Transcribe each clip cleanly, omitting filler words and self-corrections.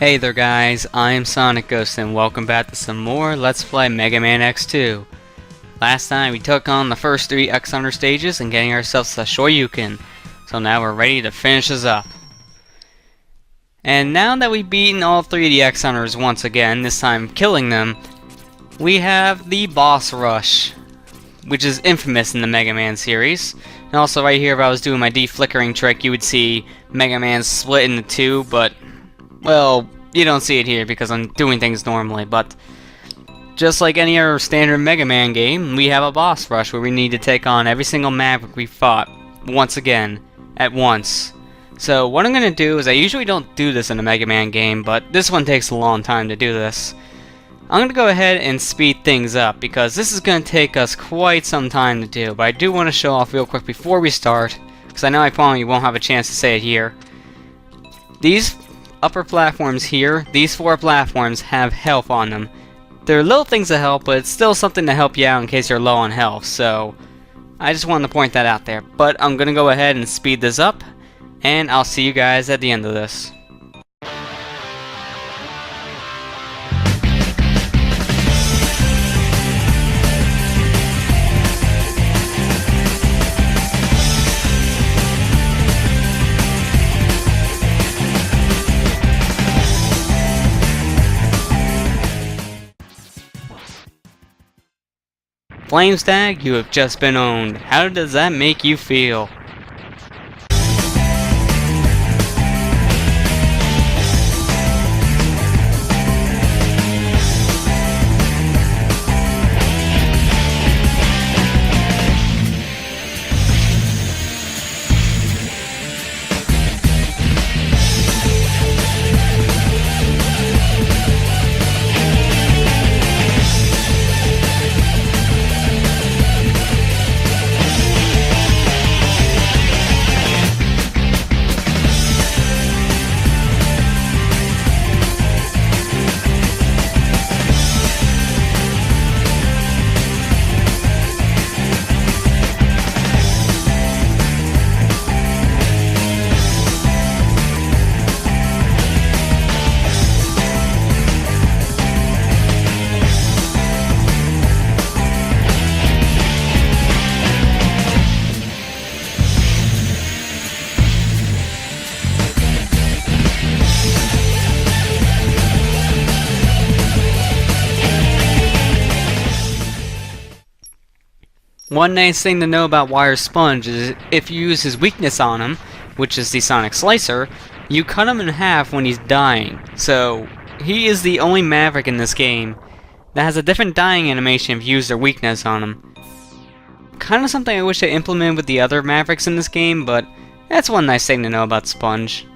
Hey there guys, I'm SonicGhost and welcome back to some more Let's Play Mega Man X2. Last time we took on the first 3 X-Hunter stages and getting ourselves a Shoryuken, so now we're ready to finish this up. And now that we've beaten all 3 of the X-Hunters once again, this time killing them, we have the boss rush, which is infamous in the Mega Man series. And also right here, if I was doing my deflickering trick, you would see Mega Man split into 2, but well, you don't see it here because I'm doing things normally, but just like any other standard Mega Man game, we have a boss rush where we need to take on every single Maverick we fought once again, at once. So what I'm going to do is, I usually don't do this in a Mega Man game, but this one takes a long time to do this. I'm going to go ahead and speed things up because this is going to take us quite some time to do, but I do want to show off real quick before we start, because I know I probably won't have a chance to say it here. These upper platforms here, these 4 platforms have health on them. They're little things to help, but it's still something to help you out in case you're low on health, so I just wanted to point that out there. But I'm gonna go ahead and speed this up, and I'll see you guys at the end of this. Flamestag, you have just been owned. How does that make you feel? One nice thing to know about Wire Sponge is if you use his weakness on him, which is the Sonic Slicer, you cut him in half when he's dying. So he is the only Maverick in this game that has a different dying animation if you use their weakness on him. Kind of something I wish they implemented with the other Mavericks in this game, but that's one nice thing to know about Sponge.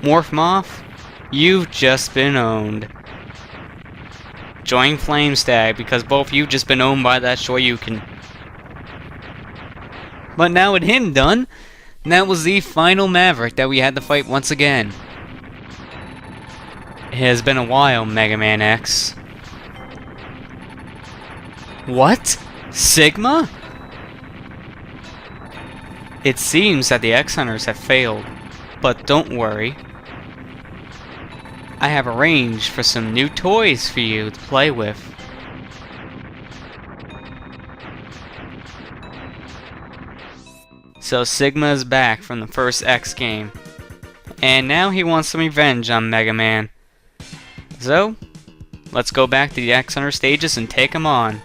Morph Moth, you've just been owned. Join Flamestag because both of you just been owned by that Shoryuken. But now with him done, that was the final Maverick that we had to fight once again. It has been a while, Mega Man X. What? Sigma? It seems that the X-Hunters have failed, but don't worry. I have arranged for some new toys for you to play with. So Sigma is back from the first X game. And now he wants some revenge on Mega Man. So, let's go back to the X-Hunter stages and take him on.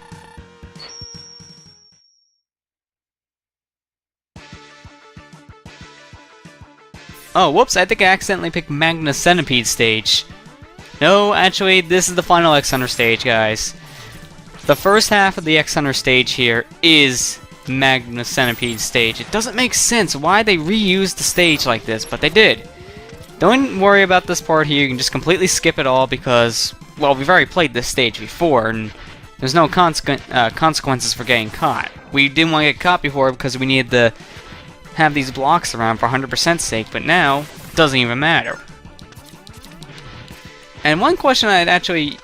Oh, whoops, I think I accidentally picked Magna Centipede stage. No, actually, this is the final X-Hunter stage, guys. The first half of the X-Hunter stage here is Magna Centipede stage. It doesn't make sense why they reused the stage like this, but they did. Don't worry about this part here, you can just completely skip it all because, well, we've already played this stage before, and there's no consequences for getting caught. We didn't want to get caught before because we needed to have these blocks around for 100% sake, but now, it doesn't even matter. And one question that actually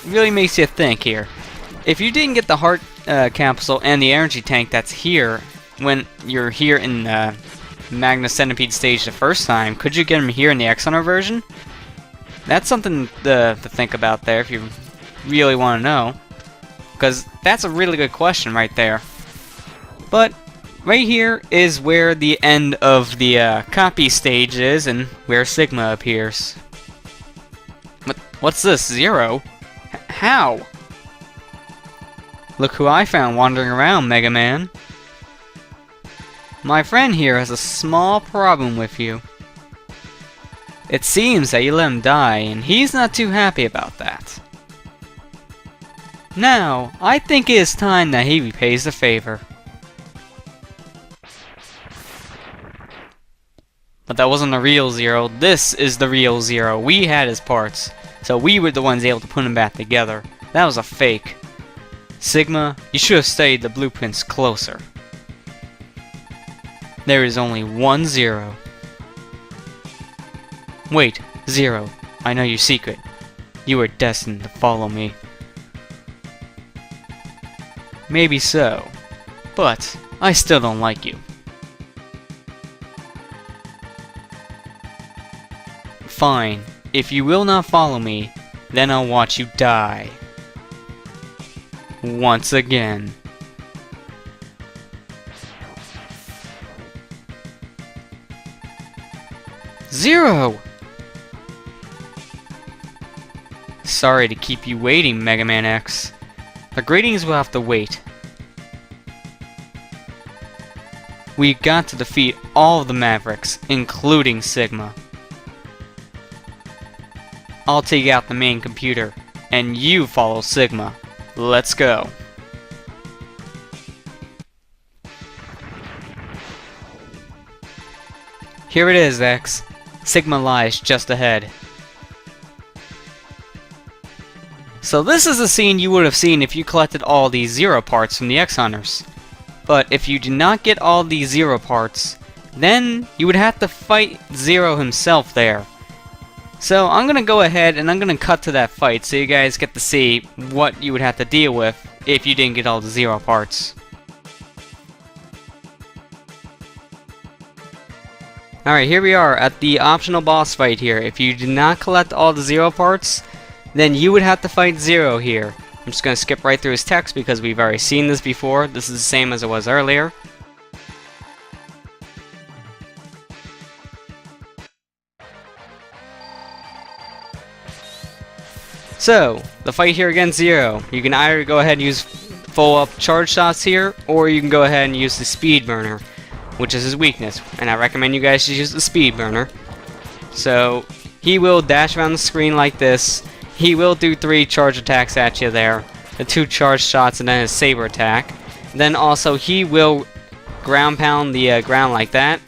really makes you think here. If you didn't get the heart capsule and the energy tank that's here when you're here in Magna Centipede stage the first time, could you get them here in the X-Hunter version? That's something to think about there if you really want to know. Because that's a really good question right there. But right here is where the end of the copy stage is and where Sigma appears. What's this? Zero? How? Look who I found wandering around, Mega Man. My friend here has a small problem with you. It seems that you let him die, and he's not too happy about that. Now, I think it is time that he repays the favor. But that wasn't the real Zero. This is the real Zero. We had his parts, so we were the ones able to put him back together. That was a fake. Sigma, you should have studied the blueprints closer. There is only one Zero. Wait, Zero, I know your secret. You are destined to follow me. Maybe so, but I still don't like you. Fine, if you will not follow me, then I'll watch you die. Once again. Zero! Sorry to keep you waiting, Mega Man X. The greetings will have to wait. We got to defeat all of the Mavericks, including Sigma. I'll take out the main computer, and you follow Sigma. Let's go. Here it is, X. Sigma lies just ahead. So this is a scene you would have seen if you collected all these Zero parts from the X-Hunters. But if you did not get all these Zero parts, then you would have to fight Zero himself there. So I'm gonna go ahead and I'm gonna cut to that fight so you guys get to see what you would have to deal with if you didn't get all the Zero parts. Alright, here we are at the optional boss fight here. If you did not collect all the Zero parts, then you would have to fight Zero here. I'm just gonna skip right through his text because we've already seen this before. This is the same as it was earlier. So, the fight here against Zero. You can either go ahead and use full up charge shots here, or you can go ahead and use the speed burner, which is his weakness. And I recommend you guys use the speed burner. So, he will dash around the screen like this. He will do 3 charge attacks at you there. The 2 charge shots and then his saber attack. Then also he will ground pound the ground like that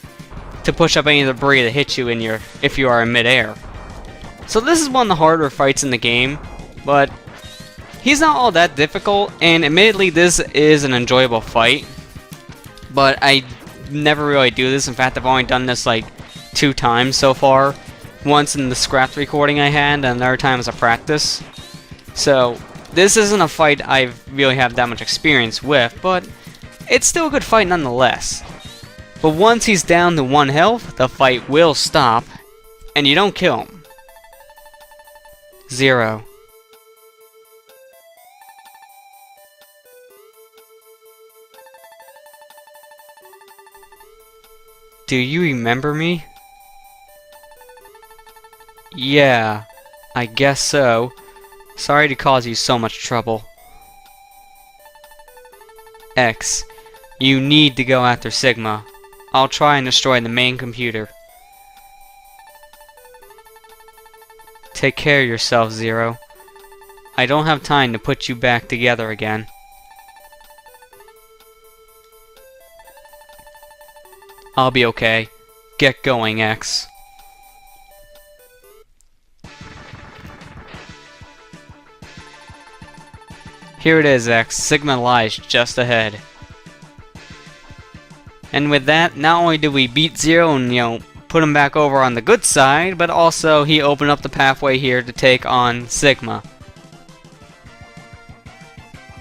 to push up any debris that hits you if you are in midair. So this is one of the harder fights in the game, but he's not all that difficult, and admittedly this is an enjoyable fight, but I never really do this. In fact, I've only done this like 2 times so far. Once in the scrapped recording I had, and another time as a practice. So this isn't a fight I really have that much experience with, but it's still a good fight nonetheless. But once he's down to 1 health, the fight will stop, and you don't kill him. Zero. Do you remember me? Yeah, I guess so. Sorry to cause you so much trouble. X, you need to go after Sigma. I'll try and destroy the main computer. Take care of yourself, Zero. I don't have time to put you back together again. I'll be okay. Get going, X. Here it is, X. Sigma lies just ahead. And with that, not only did we beat Zero and, put him back over on the good side, but also he opened up the pathway here to take on Sigma.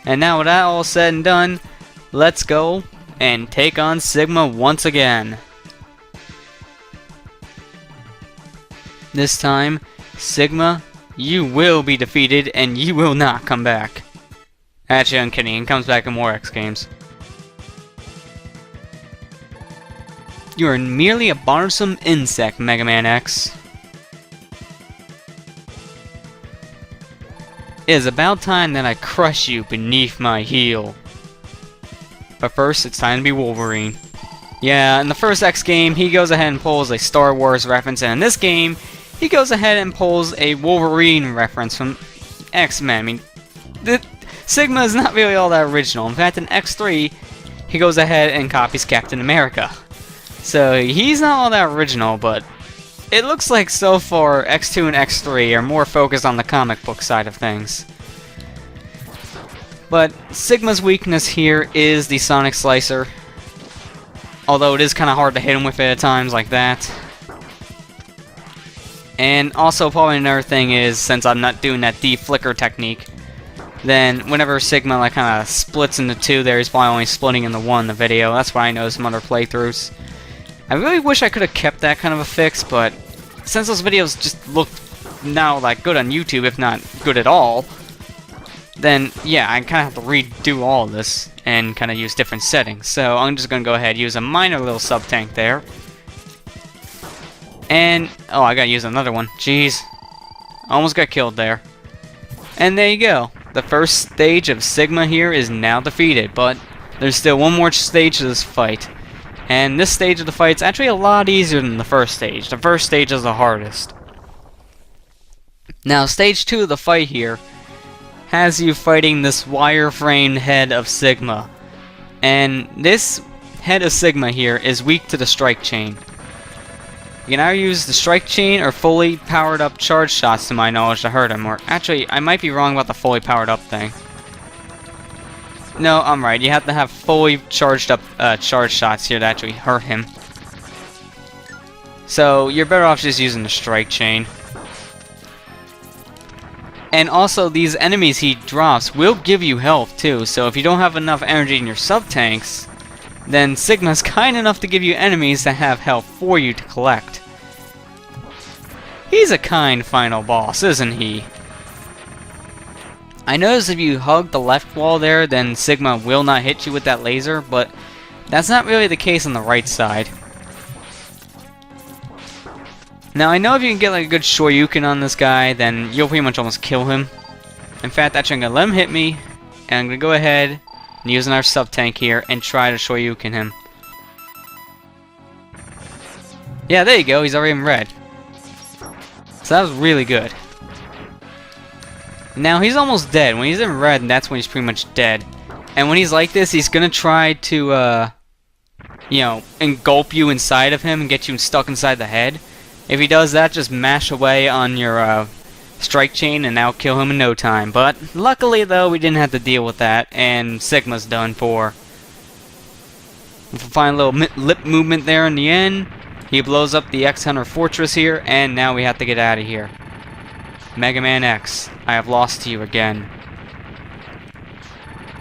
And now with that all said and done, let's go and take on Sigma once again. This time, Sigma, you will be defeated and you will not come back. Actually, I'm kidding, he comes back in more X games. You are merely a bothersome insect, Mega Man X. It is about time that I crush you beneath my heel. But first, it's time to be Wolverine. Yeah, in the first X game, he goes ahead and pulls a Star Wars reference, and in this game, he goes ahead and pulls a Wolverine reference from X-Men. I mean, Sigma is not really all that original. In fact, in X3, he goes ahead and copies Captain America. So, he's not all that original, but it looks like so far X2 and X3 are more focused on the comic book side of things. But Sigma's weakness here is the Sonic Slicer. Although it is kind of hard to hit him with it at times like that. And also probably another thing is, since I'm not doing that deflicker technique, then whenever Sigma kind of splits into two there, he's probably only splitting into one in the video. That's what I noticed from other playthroughs. I really wish I could have kept that kind of a fix, but since those videos just look now like good on YouTube, if not good at all, then yeah, I kind of have to redo all of this and kind of use different settings. So I'm just going to go ahead and use a minor little sub-tank there. And, oh, I gotta use another one. Jeez. Almost got killed there. And there you go. The first stage of Sigma here is now defeated, but there's still one more stage to this fight. And this stage of the fight's actually a lot easier than the first stage. The first stage is the hardest. Now, stage 2 of the fight here has you fighting this wire-framed head of Sigma. And this head of Sigma here is weak to the strike chain. You can either use the strike chain or fully powered up charge shots to my knowledge to hurt him. Or actually, I might be wrong about the fully powered up thing. No, I'm right. You have to have fully charged up charge shots here to actually hurt him. So you're better off just using the strike chain. And also, these enemies he drops will give you health too. So if you don't have enough energy in your sub-tanks, then Sigma's kind enough to give you enemies that have health for you to collect. He's a kind final boss, isn't he? I noticed if you hug the left wall there, then Sigma will not hit you with that laser, but that's not really the case on the right side. Now, I know if you can get like a good Shoryuken on this guy, then you'll pretty much almost kill him. In fact, actually, I'm going to let him hit me, and I'm going to go ahead and use our sub-tank here and try to Shoryuken him. Yeah, there you go, he's already in red. So that was really good. Now, he's almost dead. When he's in red, that's when he's pretty much dead. And when he's like this, he's going to try to, engulf you inside of him and get you stuck inside the head. If he does that, just mash away on your strike chain and that'll kill him in no time. But luckily, though, we didn't have to deal with that, and Sigma's done for. Fine little lip movement there in the end. He blows up the X-Hunter Fortress here, and now we have to get out of here. Mega Man X, I have lost to you again.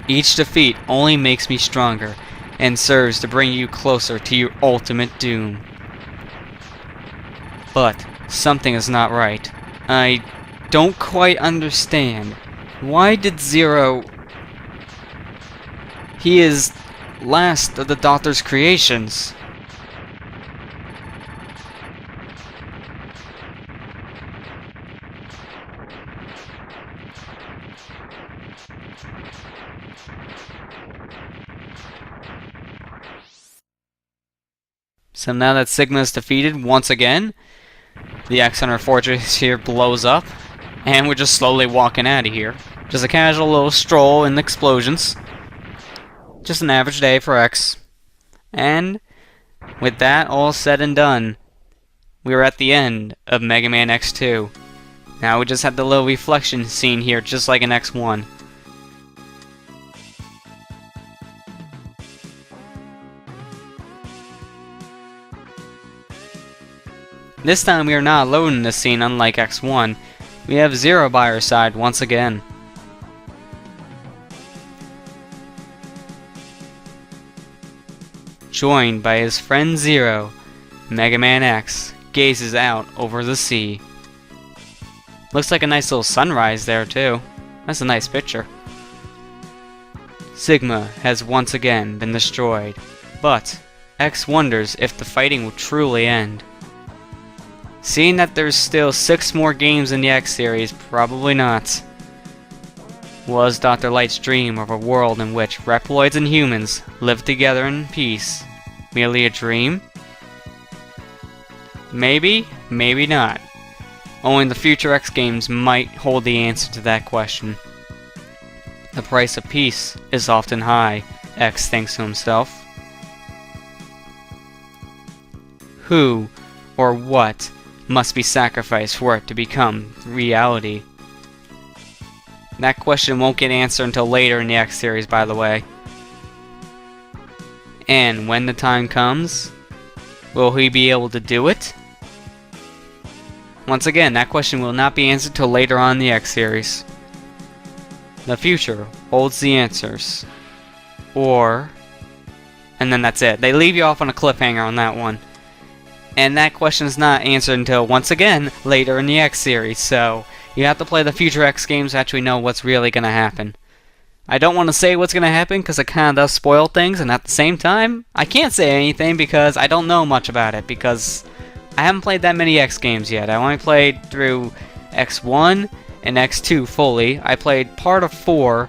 Each defeat only makes me stronger, and serves to bring you closer to your ultimate doom. But something is not right. I don't quite understand. Why did Zero... He is last of the Doctor's creations. So now that Sigma is defeated once again, the X Hunter Fortress here blows up, and we're just slowly walking out of here. Just a casual little stroll in the explosions. Just an average day for X. And with that all said and done, we are at the end of Mega Man X2. Now we just have the little reflection scene here, just like in X1. This time we are not alone in this scene, unlike X1. We have Zero by our side once again. Joined by his friend Zero, Mega Man X gazes out over the sea. Looks like a nice little sunrise there too. That's a nice picture. Sigma has once again been destroyed, but X wonders if the fighting will truly end. Seeing that there's still 6 more games in the X series, probably not. Was Dr. Light's dream of a world in which Reploids and humans live together in peace merely a dream? Maybe, maybe not. Only the future X games might hold the answer to that question. The price of peace is often high, X thinks to himself. Who or what must be sacrificed for it to become reality? That question won't get answered until later in the X series, by the way. And when the time comes, will he be able to do it? Once again, that question will not be answered till later on in the X series. The future holds the answers. Or... and then that's it. They leave you off on a cliffhanger on that one. And that question is not answered until, once again, later in the X series, so you have to play the future X games to actually know what's really going to happen. I don't want to say what's going to happen because it kind of does spoil things, and at the same time, I can't say anything because I don't know much about it, because I haven't played that many X games yet. I only played through X1 and X2 fully. I played part of 4,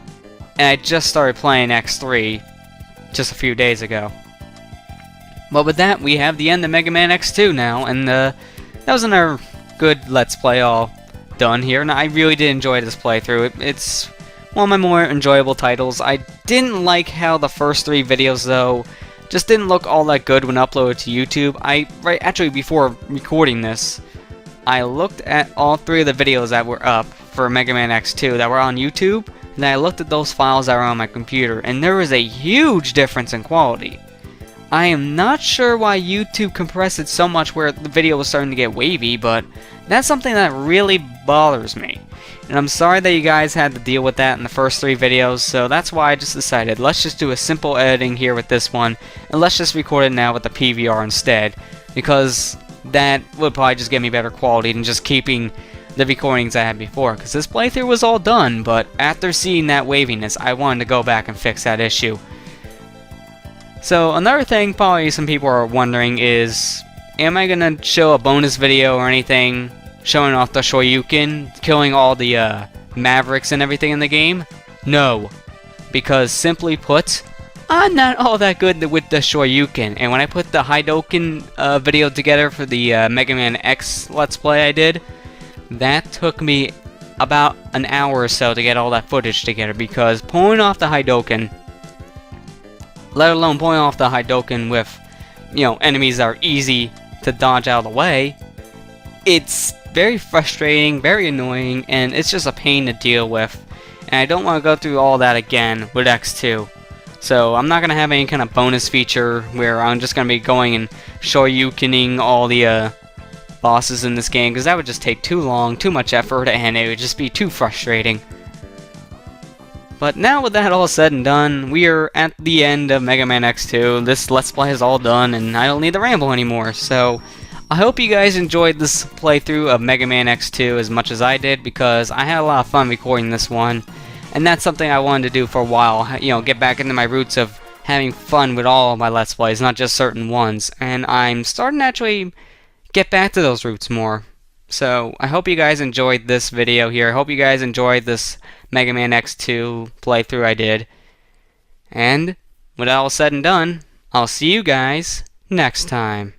and I just started playing X3 just a few days ago. But with that, we have the end of Mega Man X2 now, and that was another good Let's Play all done here, and I really did enjoy this playthrough. It's one of my more enjoyable titles. I didn't like how the first 3 videos, though, just didn't look all that good when uploaded to YouTube. Actually, before recording this, I looked at all 3 of the videos that were up for Mega Man X2 that were on YouTube, and I looked at those files that were on my computer, and there was a huge difference in quality. I am not sure why YouTube compressed it so much where the video was starting to get wavy, but that's something that really bothers me. And I'm sorry that you guys had to deal with that in the first 3 videos, so that's why I just decided, let's just do a simple editing here with this one, and let's just record it now with the PVR instead, because that would probably just give me better quality than just keeping the recordings I had before, because this playthrough was all done, but after seeing that waviness, I wanted to go back and fix that issue. So another thing probably some people are wondering is, am I going to show a bonus video or anything showing off the Shoryuken, killing all the Mavericks and everything in the game? No. Because simply put, I'm not all that good with the Shoryuken. And when I put the Hadouken video together for the Mega Man X Let's Play I did, that took me about an hour or so to get all that footage together, because pulling off the Hadouken, let alone pulling off the Hadouken with, enemies that are easy to dodge out of the way, it's very frustrating, very annoying, and it's just a pain to deal with. And I don't want to go through all that again with X2. So I'm not going to have any kind of bonus feature where I'm just going to be going and Shoryukening all the bosses in this game, because that would just take too long, too much effort, and it would just be too frustrating. But now with that all said and done, we are at the end of Mega Man X2. This Let's Play is all done, and I don't need to ramble anymore. So, I hope you guys enjoyed this playthrough of Mega Man X2 as much as I did, because I had a lot of fun recording this one. And that's something I wanted to do for a while, get back into my roots of having fun with all of my Let's Plays, not just certain ones. And I'm starting to actually get back to those roots more. So, I hope you guys enjoyed this video here. I hope you guys enjoyed this Mega Man X2 playthrough I did. And, with all said and done, I'll see you guys next time.